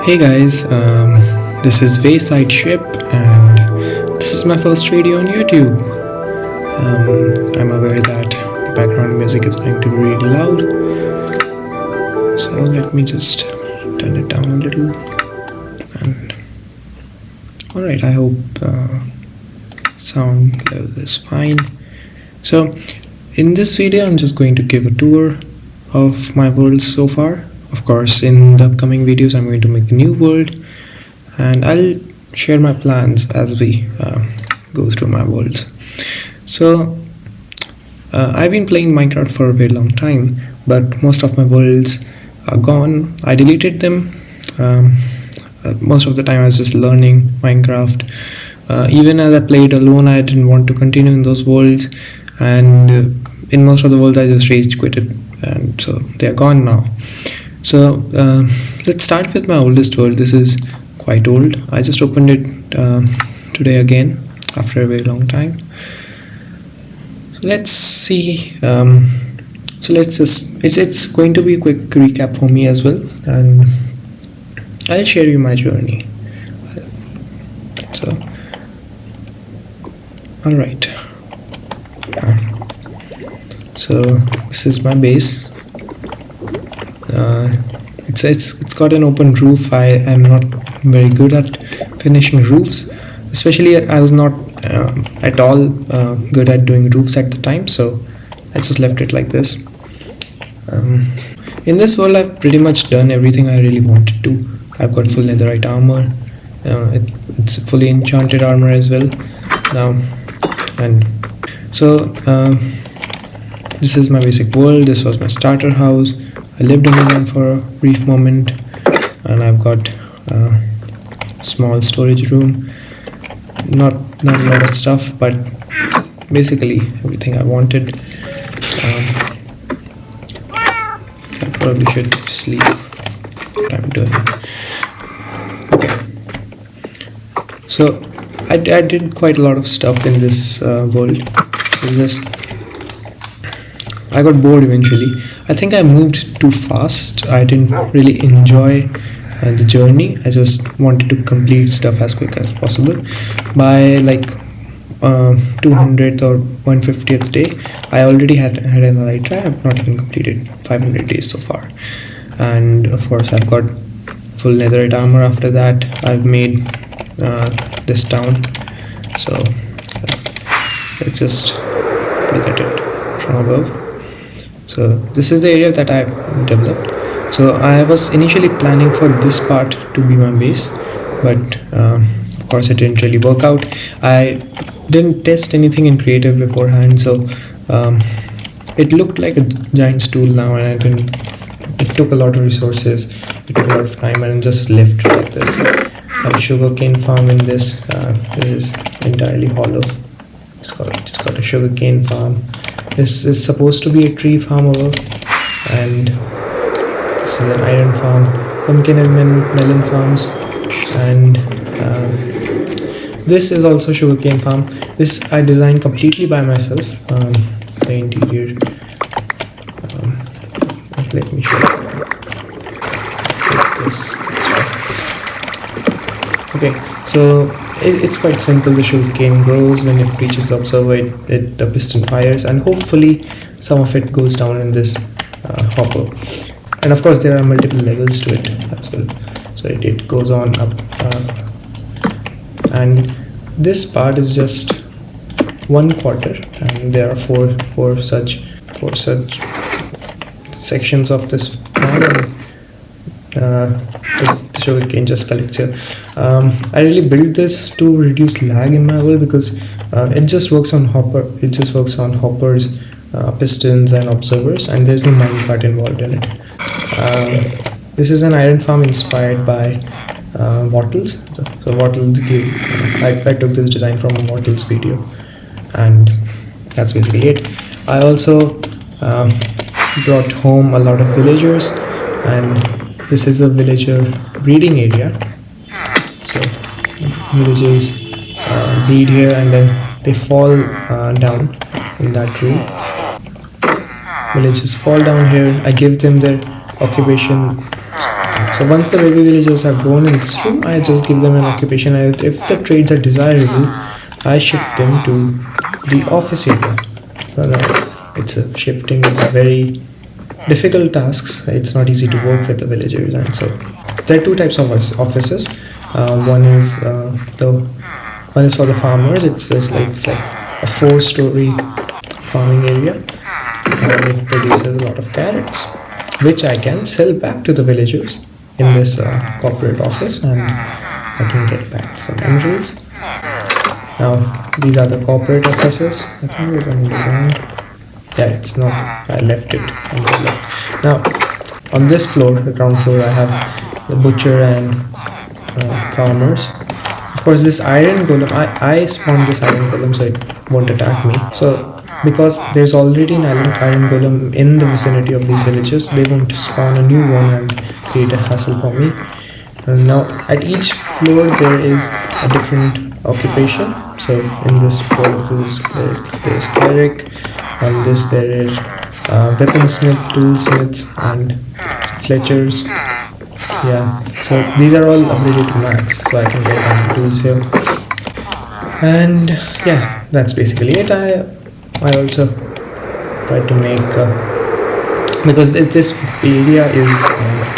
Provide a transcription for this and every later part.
Hey guys, this is Wayside Ship, and this is my first video on YouTube. I'm aware that the background music is going to be really loud, so let me just turn it down a little. And alright, I hope sound level is fine. So in this video, I'm just going to give a tour of my world so far. Of course, in the upcoming videos, I'm going to make a new world, and I'll share my plans as we go through my worlds. So, I've been playing Minecraft for a very long time, but most of my worlds are gone. I deleted them. Most of the time, I was just learning Minecraft. Even as I played alone, I didn't want to continue in those worlds, and in most of the worlds, I just rage quitted, and so they're gone now. So let's start with my oldest world. This is quite old. I just opened it today again after a very long time. So let's see. It's going to be a quick recap for me as well, and I'll share you my journey. So, all right. So this is my base. It's got an open roof. I am not very good at finishing roofs, especially I was not at all good at doing roofs at the time, so I just left it like this. In this world, I've pretty much done everything I really wanted to. I've got full netherite armor. It's fully enchanted armor as well now, and so this is my basic world. This was my starter house. I lived in one for a brief moment, and I've got a small storage room. Not a lot of stuff, but basically everything I wanted. I probably should sleep. What I'm doing. Okay. So I did quite a lot of stuff in this world. I got bored eventually. I think I moved too fast. I didn't really enjoy the journey. I just wanted to complete stuff as quick as possible. By like 200th or 150th day, I already had an elytra. I have not even completed 500 days so far. And of course, I've got full netherite armor after that. I've made this town. So let's just look at it from above. So this is the area that I developed. So I was initially planning for this part to be my base, but of course it didn't really work out. I didn't test anything in creative beforehand, so it looked like a giant stool now, and it took a lot of resources, it took a lot of time, and just left like this. I have a sugarcane farm in this. It is entirely hollow. It's got a sugarcane farm. This is supposed to be a tree farm over, and this is an iron farm, pumpkin and melon farms, and this is also sugarcane farm. This I designed completely by myself. The interior. Let me show you. This. Okay, so it's quite simple. The sugarcane grows. When it reaches the observer, the piston fires, and hopefully some of it goes down in this hopper. And of course, there are multiple levels to it as well. So it goes on up, and this part is just 1/4, and there are four such sections of this farm. The sugarcane just collects here. I really built this to reduce lag in my world, because it just works on hoppers, pistons, and observers, and there's no minecart involved in it. This is an iron farm inspired by Wattles. So Wattles I took this design from a Wattles video, and that's basically it. I also brought home a lot of villagers, and this is a villager breeding area. So villagers breed here, and then they fall down in that room. Villagers fall down here. I give them their occupation So once the baby villagers have grown in this room, I just give them an occupation. If the traits are desirable, I shift them to the office area. It's a shifting is a very difficult task. It's not easy to work with the villagers, and so there are two types of offices. One is for the farmers. It's like a 4-story farming area, and it produces a lot of carrots, which I can sell back to the villagers in this corporate office, and I can get back some emeralds. Now these are the corporate offices. I think it was underground. Yeah, it's not. I left it on the left. Now on this floor, the ground floor, I have the butcher and farmers. Of course, this iron golem, I spawned this iron golem so it won't attack me. So because there's already an iron golem in the vicinity of these villages, they won't spawn a new one and create a hassle for me. And now at each floor there is a different occupation. So in this floor there's cleric, on this there is weaponsmith, toolsmiths and fletchers. Yeah, so these are all upgraded to max, so I can get on tools here. And yeah, that's basically it. I also try to make because this area is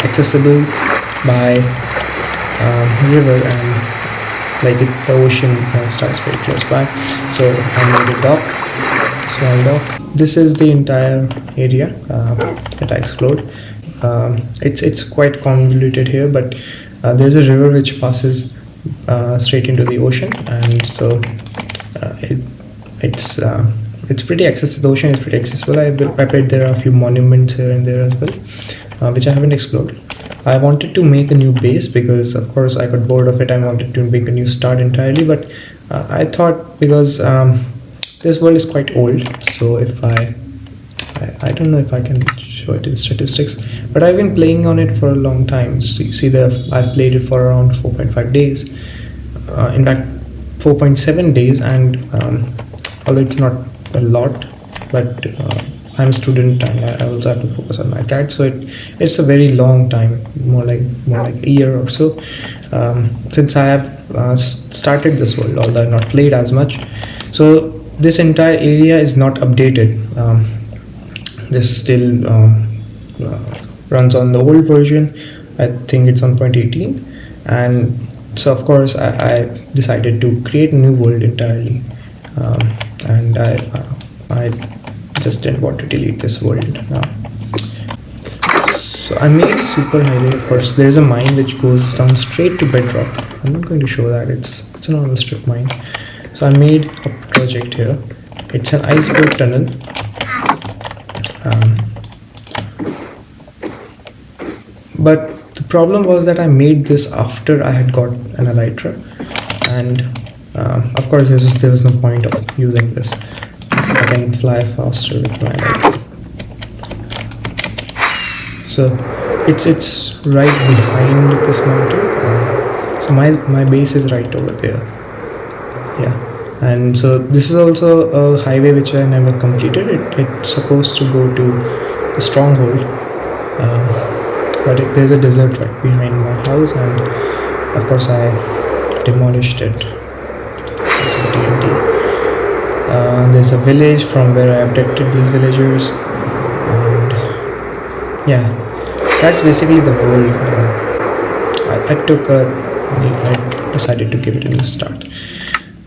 accessible by river, and like the ocean starts very close by, so I made a dock, small dock. This is the entire area that I explored. It's quite convoluted here, but there's a river which passes straight into the ocean, and so it's pretty accessible. The ocean is pretty accessible. I bet there are a few monuments here and there as well, which I haven't explored. I wanted to make a new base because, of course, I got bored of it. I wanted to make a new start entirely, but I thought because this world is quite old, so if I don't know if I can show it in statistics, but I've been playing on it for a long time. So you see that I've played it for around 4.5 days. In fact, 4.7 days, and although it's not a lot, but I'm a student and I also have to focus on my cat, so it's a very long time, more like a year or so, since I have started this world, although I've not played as much. So this entire area is not updated. This still runs on the old version. I think it's on 0.18, and so of course I decided to create a new world entirely, and I just didn't want to delete this world now. So I made super highway. Of course, there is a mine which goes down straight to bedrock. I'm not going to show that. It's a normal strip mine. So I made a project here. It's an iceberg tunnel. But the problem was that I made this after I had got an elytra, and of course there was no point of using this. I can fly faster with my elytra. So it's right behind this mountain. So my base is right over there. Yeah, and so this is also a highway which I never completed. It's supposed to go to the stronghold, but there's a desert right behind my house, and of course I demolished it. There's a village from where I abducted these villagers, and yeah, that's basically the whole. I decided to give it a new start.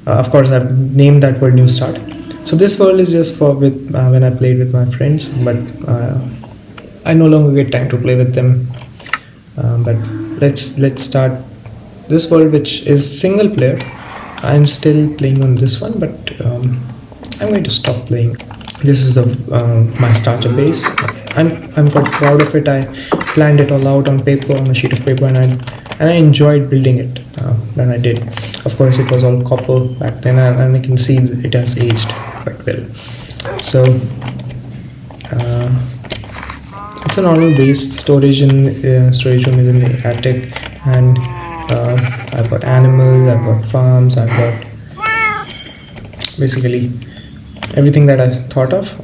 Of course, I've named that world New Start. So this world is just for when I played with my friends, but I no longer get time to play with them. But let's start this world, which is single player. I'm still playing on this one, but I'm going to stop playing. This is my starter base. I'm quite proud of it. I planned it all out on paper, on a sheet of paper, and I enjoyed building it when I did. Of course, it was all copper back then, and I can see it has aged quite well. So it's a normal base. Storage room is in the attic, and I've got animals, I've got farms, I've got basically everything that I thought of.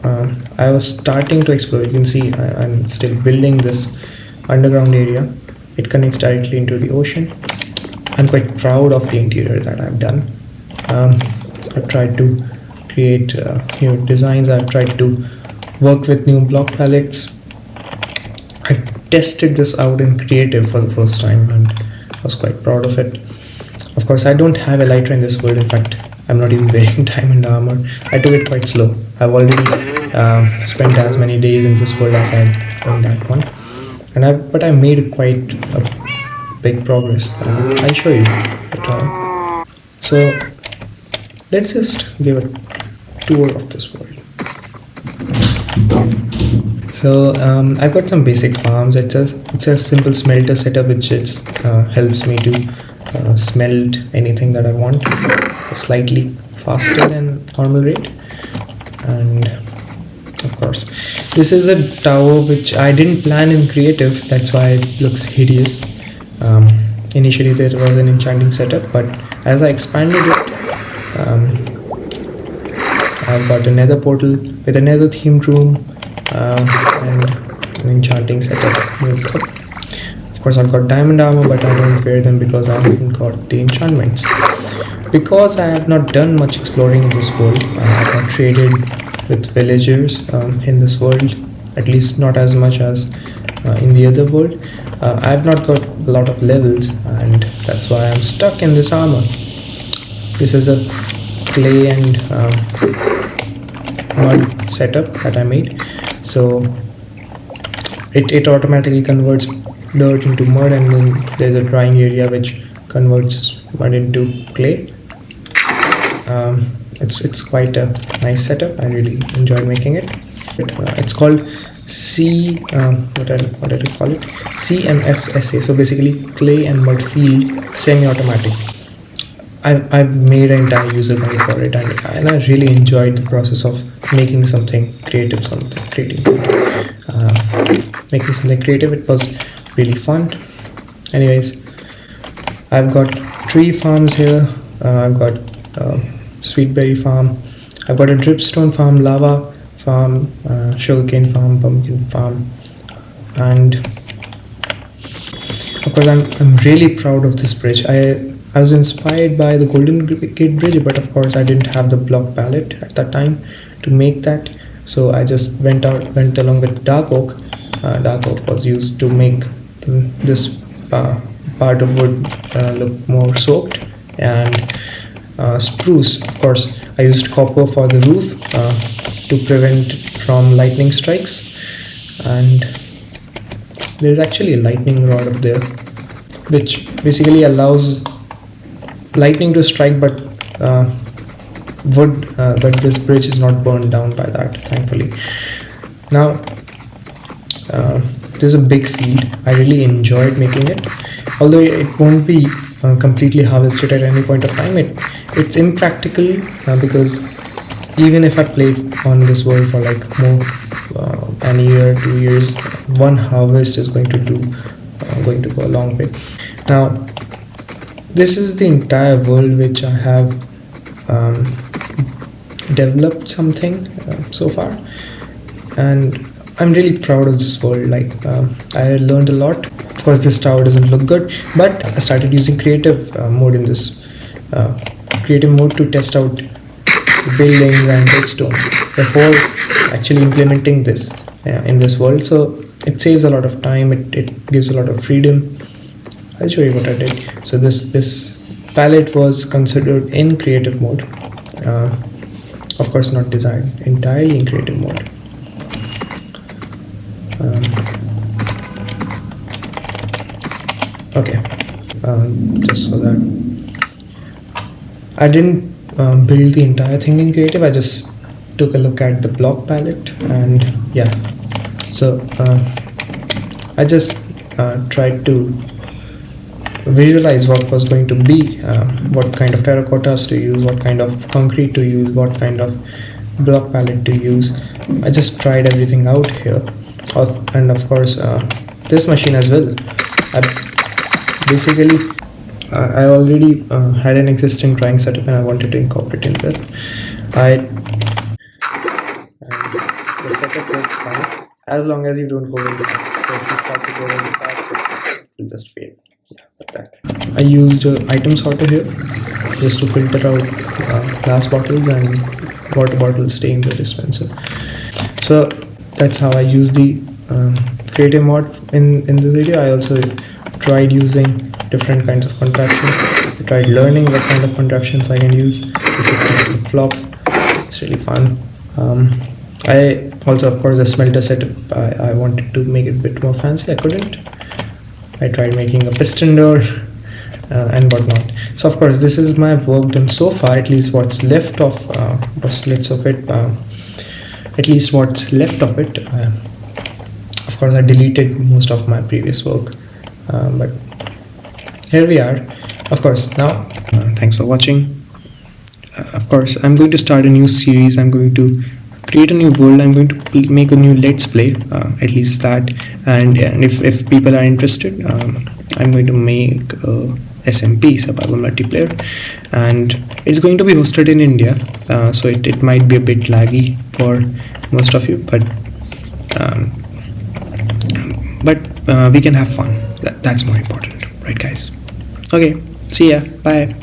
I was starting to explore. You can see I'm still building this underground area. it connects directly into the ocean. I'm quite proud of the interior that I've done. I've tried to create new designs. I've tried to work with new block palettes. I tested this out in creative for the first time and I was quite proud of it. Of course, I don't have Elytra in this world. In fact, I'm not even wearing diamond armor. I took it quite slow. I've already spent as many days in this world as I had done that one, but I made quite a big progress. I'll show you later on. So let's just give a tour of this world. So I've got some basic farms. It's a simple smelter setup which just helps me to smelt anything that I want slightly faster than normal rate. And of course, this is a tower which I didn't plan in creative. That's why it looks hideous. Initially there was an enchanting setup, but as I expanded it, I've got another portal with another themed room and an enchanting setup moved up. Of course, I've got diamond armor, but I don't wear them because I haven't got the enchantments. Because I have not done much exploring in this world, I've not traded with villagers in this world, at least not as much as in the other world. I've not got a lot of levels, and that's why I'm stuck in this armor. This is a clay and mud setup that I made. So it automatically converts dirt into mud, and then there's a drying area which converts mud into clay. It's quite a nice setup. I really enjoyed making it. It's called what did I call it? CMFSA. So basically clay and mud field semi-automatic. I've made an entire user guide for it, and I really enjoyed the process of making something creative, making something creative. It was really fun. Anyways, I've got tree farms here. I've got sweetberry farm. I've got a dripstone farm, lava farm, sugarcane farm, pumpkin farm, and of course I'm really proud of this bridge. I was inspired by the Golden Gate Bridge, but of course I didn't have the block palette at that time to make that. So I just went along with dark oak. Dark oak was used to make this part of wood look more soaked, and spruce. Of course, I used copper for the roof to prevent from lightning strikes, and there's actually a lightning rod up there, which basically allows lightning to strike, but but this bridge is not burned down by that, thankfully. Now there's a big field. I really enjoyed making it, although it won't be completely harvested at any point of time. It's impractical because even if I played on this world for like more an year, 2 years, one harvest is going to go a long way. Now this is the entire world which I have developed something so far, and I'm really proud of this world. I learned a lot. Of course, this tower doesn't look good, but I started using creative mode in this creative mode to test out the buildings and redstone before actually implementing this in this world. So it saves a lot of time. It gives a lot of freedom. I'll show you what I did. So this palette was considered in creative mode. Of course, not designed entirely in creative mode. Okay, just so that I didn't build the entire thing in creative. I just took a look at the block palette, and yeah, so I just tried to visualize what was going to be, what kind of terracottas to use, what kind of concrete to use, what kind of block palette to use. I just tried everything out here, and of course this machine as well. I already had an existing drawing setup and I wanted to incorporate into it. The setup works fine as long as you don't go very fast. So if you start to go very fast, will just fail. Yeah, like that. I used item sorter here just to filter out glass bottles and water bottles stay in the dispenser. So that's how I use the creative mod in the video. I also tried using different kinds of contraptions. I tried learning what kind of contraptions I can use. If it can flip flop, it's really fun. I also, of course, the smelter setup, I wanted to make it a bit more fancy. I couldn't. I tried making a piston door and whatnot. So of course, this is my work done so far. At least what's left of postulates of it. At least what's left of it. Of course, I deleted most of my previous work, but here we are. Of course, now thanks for watching. Of course, I'm going to start a new series. I'm going to create a new world. I'm going to make a new let's play, at least that, and if people are interested, I'm going to make SMP, survival multiplayer, and it's going to be hosted in India, so it might be a bit laggy for most of you, but we can have fun. That's more important, right guys? Okay, see ya, bye.